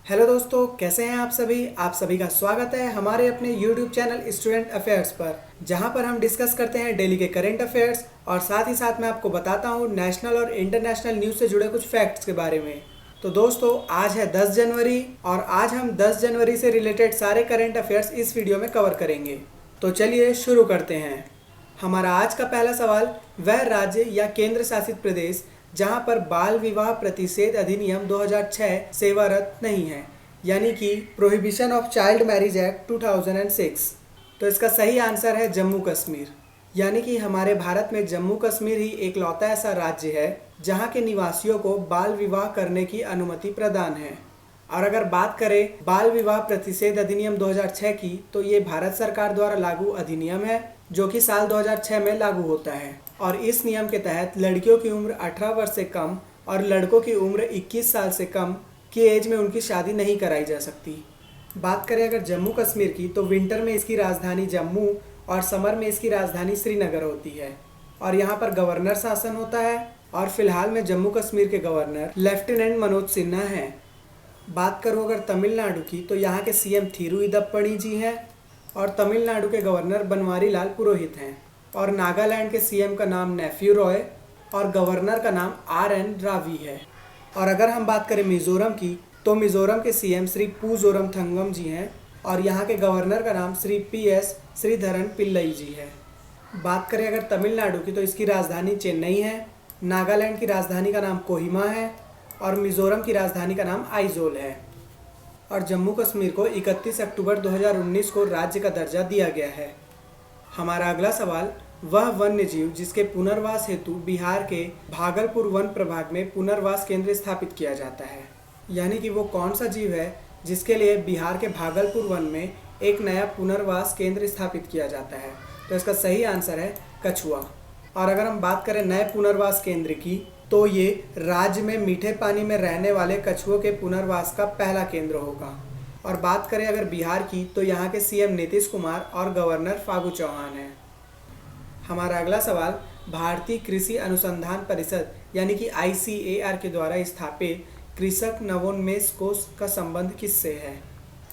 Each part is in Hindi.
हेलो दोस्तों, कैसे हैं आप सभी का स्वागत है हमारे अपने यूट्यूब चैनल स्टूडेंट अफेयर्स पर, जहां पर हम डिस्कस करते हैं डेली के करंट अफेयर्स और साथ ही साथ मैं आपको बताता हूं नेशनल और इंटरनेशनल न्यूज़ से जुड़े कुछ फैक्ट्स के बारे में। तो दोस्तों, आज है 10 जनवरी और आज हम 10 जनवरी से रिलेटेड सारे करंट अफेयर्स इस वीडियो में कवर करेंगे। तो चलिए शुरू करते हैं। हमारा आज का पहला सवाल, वह राज्य या केंद्र शासित प्रदेश जहां पर बाल विवाह प्रतिषेध अधिनियम 2006 सेवारत नहीं है, यानी कि prohibition of child marriage act 2006। तो इसका सही आंसर है जम्मू कश्मीर। यानी कि हमारे भारत में जम्मू कश्मीर ही एकलौता ऐसा राज्य है जहां के निवासियों को बाल विवाह करने की अनुमति प्रदान है। और अगर बात करें बाल विवाह प्रतिषेध अधिनियम 2006 की, तो ये भारत सरकार द्वारा लागू अधिनियम है जो कि साल 2006 में लागू होता है। और इस नियम के तहत लड़कियों की उम्र 18 वर्ष से कम और लड़कों की उम्र 21 साल से कम की एज में उनकी शादी नहीं कराई जा सकती। बात करें अगर जम्मू कश्मीर की, तो विंटर में इसकी राजधानी जम्मू और समर में इसकी राजधानी श्रीनगर होती है। और यहाँ पर गवर्नर शासन होता है और फिलहाल में जम्मू कश्मीर के गवर्नर लेफ्टिनेंट मनोज सिन्हा हैं। बात करूँ अगर तमिलनाडु की, तो यहाँ के सीएम थिरुइदप्पणी जी हैं और तमिलनाडु के गवर्नर बनवारी लाल पुरोहित हैं। और नागालैंड के सीएम का नाम नेफ्यू रॉय और गवर्नर का नाम RN रावी है। और अगर हम बात करें मिज़ोरम की, तो मिज़ोरम के सीएम श्री पू जोरमथंगम जी हैं और यहाँ के गवर्नर का नाम श्री PS श्रीधरन पिल्लई जी है। बात करें अगर तमिलनाडु की, तो इसकी राजधानी चेन्नई है, नागालैंड की राजधानी का नाम कोहिमा है और मिज़ोरम की राजधानी का नाम आइजोल है। और जम्मू कश्मीर को 31 अक्टूबर 2019 को राज्य का दर्जा दिया गया है। हमारा अगला सवाल, वह वन्य जीव जिसके पुनर्वास हेतु बिहार के भागलपुर वन प्रभाग में पुनर्वास केंद्र स्थापित किया जाता है, यानी कि वो कौन सा जीव है जिसके लिए बिहार के भागलपुर वन में एक नया पुनर्वास केंद्र स्थापित किया जाता है। तो इसका सही आंसर है कछुआ। और अगर हम बात करें नए पुनर्वास केंद्र की, तो ये राज्य में मीठे पानी में रहने वाले कछुओं के पुनर्वास का पहला केंद्र होगा। और बात करें अगर बिहार की, तो यहाँ के सीएम नीतीश कुमार और गवर्नर फागू चौहान हैं। हमारा अगला सवाल, भारतीय कृषि अनुसंधान परिषद यानी कि ICAR के द्वारा स्थापित कृषक नवोन्मेष कोष का संबंध किससे है।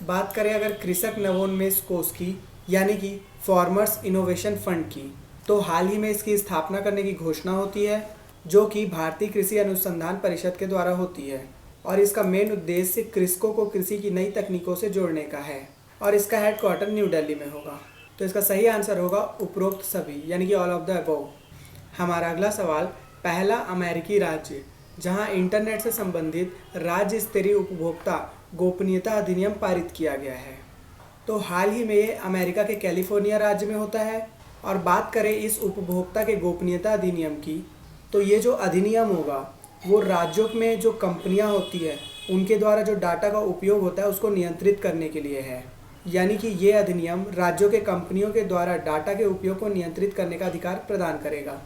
बात करें अगर कृषक नवोन्मेष कोष की, यानी कि फार्मर्स इनोवेशन फंड की, तो हाल ही में इसकी स्थापना करने की घोषणा होती है जो कि भारतीय कृषि अनुसंधान परिषद के द्वारा होती है। और इसका मेन उद्देश्य कृषकों को कृषि की नई तकनीकों से जोड़ने का है और इसका हेडक्वार्टर न्यू दिल्ली में होगा। तो इसका सही आंसर होगा उपरोक्त सभी, यानी कि ऑल ऑफ द अबव। हमारा अगला सवाल, पहला अमेरिकी राज्य जहां इंटरनेट से संबंधित राज्य स्तरीय उपभोक्ता गोपनीयता अधिनियम पारित किया गया है, तो हाल ही में ये अमेरिका के कैलिफोर्निया राज्य में होता है। और बात करें इस उपभोक्ता के गोपनीयता अधिनियम की, तो ये जो अधिनियम होगा वो राज्यों में जो कंपनियां होती है उनके द्वारा जो डाटा का उपयोग होता है उसको नियंत्रित करने के लिए है। यानी कि ये अधिनियम राज्यों के कंपनियों के द्वारा डाटा के उपयोग को नियंत्रित करने का अधिकार प्रदान करेगा।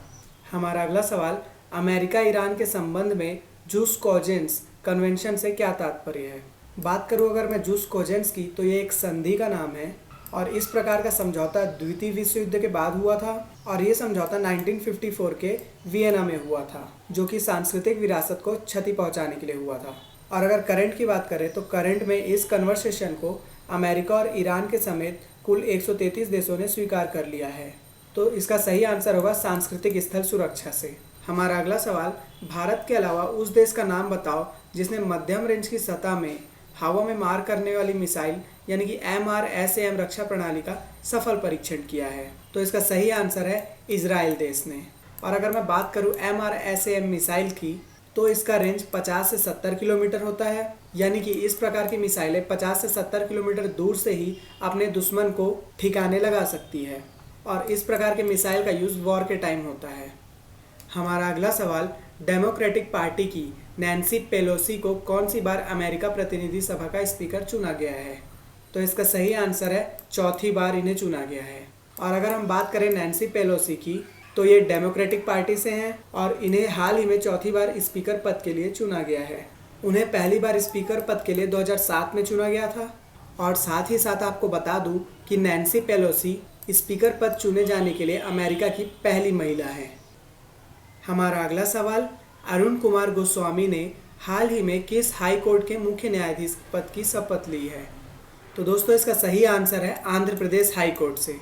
हमारा अगला सवाल, अमेरिका ईरान के संबंध में जूस कोजेंस कन्वेंशन से क्या तात्पर्य है। बात करूँ अगर मैं जूस कोजेंस की, तो ये एक संधि का नाम है और इस प्रकार का समझौता द्वितीय विश्व युद्ध के बाद हुआ था और ये समझौता 1954 के वियना में हुआ था, जो कि सांस्कृतिक विरासत को क्षति पहुंचाने के लिए हुआ था। और अगर करंट की बात करें, तो करंट में इस कन्वर्सेशन को अमेरिका और ईरान के समेत कुल 133 देशों ने स्वीकार कर लिया है। तो इसका सही आंसर होगा सांस्कृतिक स्थल सुरक्षा से। हमारा अगला सवाल, भारत के अलावा उस देश का नाम बताओ जिसने मध्यम रेंज की सतह में हवा में मार करने वाली मिसाइल यानी कि MRSAM रक्षा प्रणाली का सफल परीक्षण किया है। तो इसका सही आंसर है इजराइल देश ने। और अगर मैं बात करूं MRSAM मिसाइल की, तो इसका रेंज 50 से 70 किलोमीटर होता है, यानी कि इस प्रकार की मिसाइलें 50 से 70 किलोमीटर दूर से ही अपने दुश्मन को ठिकाने लगा सकती है और इस प्रकार के मिसाइल का यूज़ वॉर के टाइम होता है। हमारा अगला सवाल, डेमोक्रेटिक पार्टी की नैन्सी पेलोसी को कौन सी बार अमेरिका प्रतिनिधि सभा का स्पीकर चुना गया है। तो इसका सही आंसर है चौथी बार इन्हें चुना गया है। और अगर हम बात करें नैन्सी पेलोसी की, तो ये डेमोक्रेटिक पार्टी से हैं और इन्हें हाल ही में चौथी बार स्पीकर पद के लिए चुना गया है। उन्हें पहली बार स्पीकर पद के लिए 2007 में चुना गया था। और साथ ही साथ आपको बता दूं कि नैन्सी पेलोसी स्पीकर पद चुने जाने के लिए अमेरिका की पहली महिला है। हमारा अगला सवाल, अरुण कुमार गोस्वामी ने हाल ही में किस हाई कोर्ट के मुख्य न्यायाधीश पद की शपथ ली है? तो दोस्तों इसका सही आंसर है आंध्र प्रदेश हाई कोर्ट से।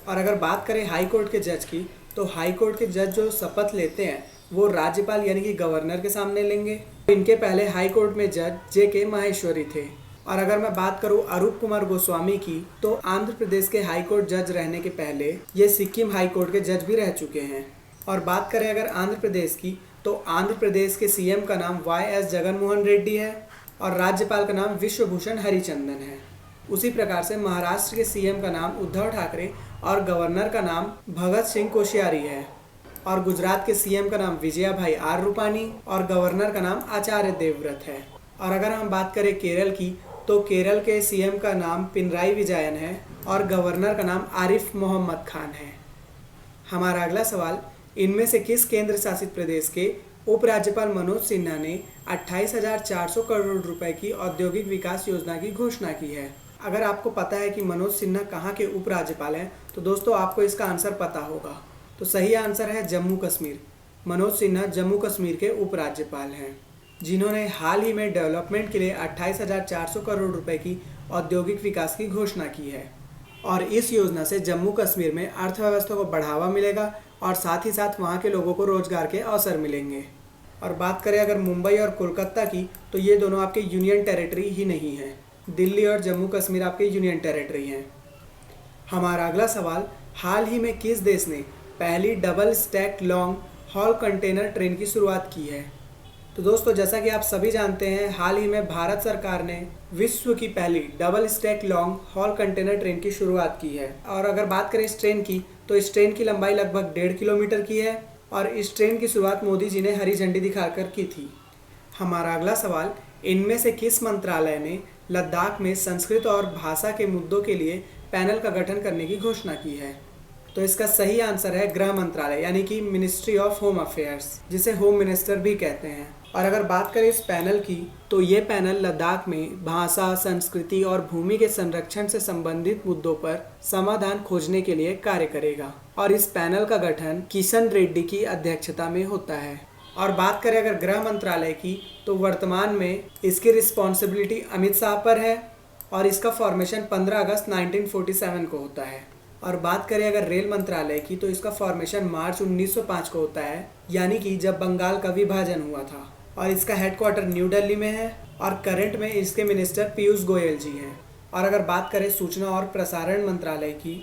और अगर बात करें हाई कोर्ट के जज की, तो हाई कोर्ट के जज जो शपथ लेते हैं वो राज्यपाल यानी कि गवर्नर के सामने लेंगे। इनके पहले हाई कोर्ट में जज जे.के. माहेश्वरी थे। और अगर मैं बात करूं अरूप कुमार गोस्वामी की, तो आंध्र प्रदेश के हाई कोर्ट जज रहने के पहले ये सिक्किम हाई कोर्ट के जज भी रह चुके हैं। और बात करें अगर आंध्र प्रदेश की, तो आंध्र प्रदेश के सीएम का नाम वाई.एस. जगनमोहन रेड्डी है और राज्यपाल का नाम विश्वभूषण हरिचंदन है। उसी प्रकार से महाराष्ट्र के सीएम का नाम उद्धव ठाकरे और गवर्नर का नाम भगत सिंह कोश्यारी है। और गुजरात के सीएम का नाम विजया भाई आर रूपानी और गवर्नर का नाम आचार्य देवव्रत है। और अगर हम बात करें केरल की, तो केरल के सीएम का नाम पिनराई विजयन है और गवर्नर का नाम आरिफ मोहम्मद खान है। हमारा अगला सवाल, इनमें से किस केंद्र शासित प्रदेश के उपराज्यपाल मनोज सिन्हा ने 28,400 करोड़ रुपए की औद्योगिक विकास योजना की घोषणा की है? अगर आपको पता है कि मनोज सिन्हा कहाँ के उपराज्यपाल हैं, तो दोस्तों आपको इसका आंसर पता होगा। तो सही आंसर है जम्मू कश्मीर। मनोज सिन्हा जम्मू कश्मीर के उपराज्यपाल हैं, जिन्होंने हाल ही में डेवलपमेंट के लिए 28,400 करोड़ रुपए की औद्योगिक विकास की घोषणा की है। और इस योजना से जम्मू कश्मीर में अर्थव्यवस्था को बढ़ावा मिलेगा और साथ ही साथ वहाँ के लोगों को रोजगार के अवसर मिलेंगे। और बात करें अगर मुंबई और कोलकाता की, तो ये दोनों आपके यूनियन टेरिटरी ही नहीं हैं। दिल्ली और जम्मू कश्मीर आपके यूनियन टेरिटरी हैं। हमारा अगला सवाल, हाल ही में किस देश ने पहली double stack long haul container train की शुरुआत की है? तो दोस्तों जैसा कि आप सभी जानते हैं, हाल ही में भारत सरकार ने विश्व की पहली double stack long haul container train की शुरुआत की है। और अगर बात करें इस ट्रेन की, तो इस ट्रेन की लंबाई लगभग 1.5 किलोमीटर की है और इस ट्रेन की शुरुआत मोदी जी ने हरी झंडी दिखाकर की थी। हमारा अगला सवाल, इनमें से किस मंत्रालय ने लद्दाख में संस्कृत और भाषा के मुद्दों के लिए पैनल का गठन करने की घोषणा की है? तो इसका सही आंसर है गृह मंत्रालय यानी कि मिनिस्ट्री ऑफ होम अफेयर्स, जिसे होम मिनिस्टर भी कहते हैं। और अगर बात करें इस पैनल की, तो ये पैनल लद्दाख में भाषा, संस्कृति और भूमि के संरक्षण से संबंधित मुद्दों पर समाधान खोजने के लिए कार्य करेगा। और इस पैनल का गठन किशन रेड्डी की अध्यक्षता में होता है। और बात करें अगर गृह मंत्रालय की, तो वर्तमान में इसकी रिस्पॉन्सिबिलिटी अमित शाह पर है और इसका फॉर्मेशन 15 अगस्त 1947 को होता है। और बात करें अगर रेल मंत्रालय की, तो इसका फॉर्मेशन मार्च 1905 को होता है, यानी कि जब बंगाल का विभाजन हुआ था। और इसका हेडक्वार्टर न्यू दिल्ली में है और करंट में इसके मिनिस्टर पीयूष गोयल जी हैं। और अगर बात करें सूचना और प्रसारण मंत्रालय की,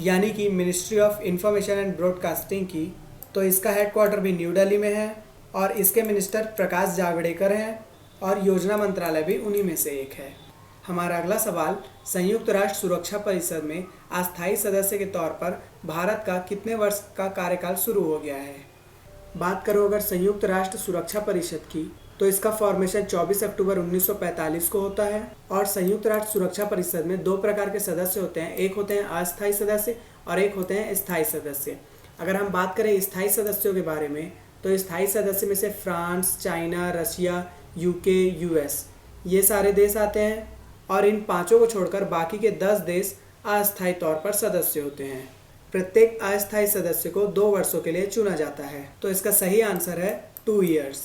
यानी कि ministry of information and broadcasting की, तो इसका हेडक्वार्टर भी न्यू दिल्ली में है और इसके मिनिस्टर प्रकाश जावड़ेकर हैं और योजना मंत्रालय भी उन्हीं में से एक है। हमारा अगला सवाल, संयुक्त राष्ट्र सुरक्षा परिषद में अस्थायी सदस्य के तौर पर भारत का कितने वर्ष का कार्यकाल शुरू हो गया है? बात करो अगर संयुक्त राष्ट्र सुरक्षा परिषद की, तो इसका फॉर्मेशन 24 अक्टूबर 1945 को होता है। और संयुक्त राष्ट्र सुरक्षा परिषद में 2 प्रकार के सदस्य होते हैं, एक होते हैं अस्थायी सदस्य और एक होते हैं स्थायी सदस्य। अगर हम बात करें स्थायी सदस्यों के बारे में, तो स्थायी सदस्य में से France, China, Russia, UK, US ये सारे देश आते हैं। और इन 5 को छोड़कर बाकी के 10 देश अस्थायी तौर पर सदस्य होते हैं। प्रत्येक अस्थायी सदस्य को 2 वर्षों के लिए चुना जाता है। तो इसका सही आंसर है 2 ईयर्स।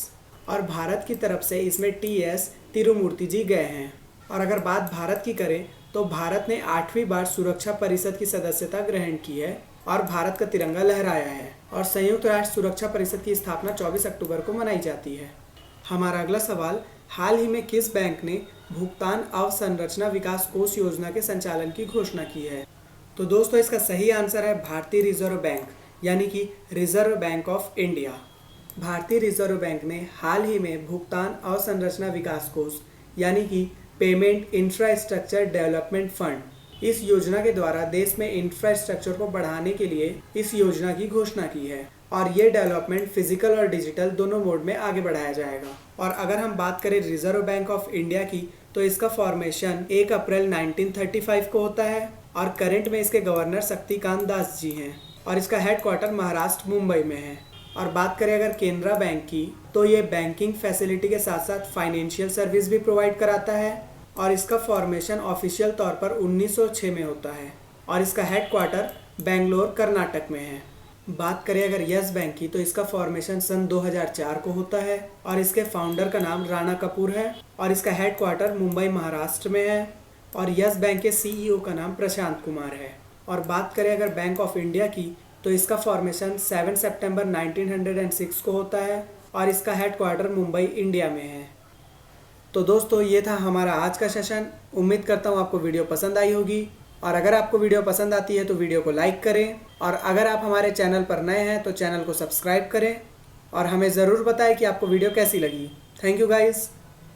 और भारत की तरफ से इसमें टी.एस. तिरुमूर्ति जी गए हैं। और अगर बात भारत की करें, तो भारत ने 8वीं बार सुरक्षा परिषद की सदस्यता ग्रहण की है और भारत का तिरंगा लहराया है। और संयुक्त राष्ट्र सुरक्षा परिषद की स्थापना 24 अक्टूबर को मनाई जाती है। हमारा अगला सवाल, हाल ही में किस बैंक ने भुगतान अवसंरचना विकास कोष योजना के संचालन की घोषणा की है? तो दोस्तों इसका सही आंसर है भारतीय रिजर्व बैंक यानी कि रिजर्व बैंक ऑफ इंडिया। भारतीय रिजर्व बैंक ने हाल ही में भुगतान अवसंरचना विकास कोष यानी कि पेमेंट इंफ्रास्ट्रक्चर डेवलपमेंट फंड, इस योजना के द्वारा देश में इंफ्रास्ट्रक्चर को बढ़ाने के लिए इस योजना की घोषणा की है। और ये डेवलपमेंट फिजिकल और डिजिटल दोनों मोड में आगे बढ़ाया जाएगा। और अगर हम बात करें रिजर्व बैंक ऑफ इंडिया की, तो इसका फॉर्मेशन 1 अप्रैल 1935 को होता है और करंट में इसके गवर्नर शक्तिकांत दास जी हैं और इसका हेडक्वार्टर महाराष्ट्र मुंबई में है। और बात करें अगर केनरा बैंक की, तो ये बैंकिंग फैसिलिटी के साथ साथ फाइनेंशियल सर्विस भी प्रोवाइड कराता है और इसका फॉर्मेशन ऑफिशियल तौर पर 1906 में होता है और इसका हेडक्वार्टर बेंगलोर कर्नाटक में है। बात करें अगर यस बैंक की तो इसका फॉर्मेशन सन 2004 को होता है और इसके फाउंडर का नाम राणा कपूर है और इसका हेडक्वार्टर मुंबई महाराष्ट्र में है और यस बैंक के सीईओ का नाम प्रशांत कुमार है। और बात करें अगर बैंक ऑफ इंडिया की तो इसका फॉर्मेशन 7 सितंबर 1906 को होता है और इसका हेडक्वार्टर मुंबई इंडिया में है। तो दोस्तों ये था हमारा आज का सेशन। उम्मीद करता हूँ आपको वीडियो पसंद आई होगी और अगर आपको वीडियो पसंद आती है तो वीडियो को लाइक करें और अगर आप हमारे चैनल पर नए हैं तो चैनल को सब्सक्राइब करें और हमें ज़रूर बताएं कि आपको वीडियो कैसी लगी। Thank you guys.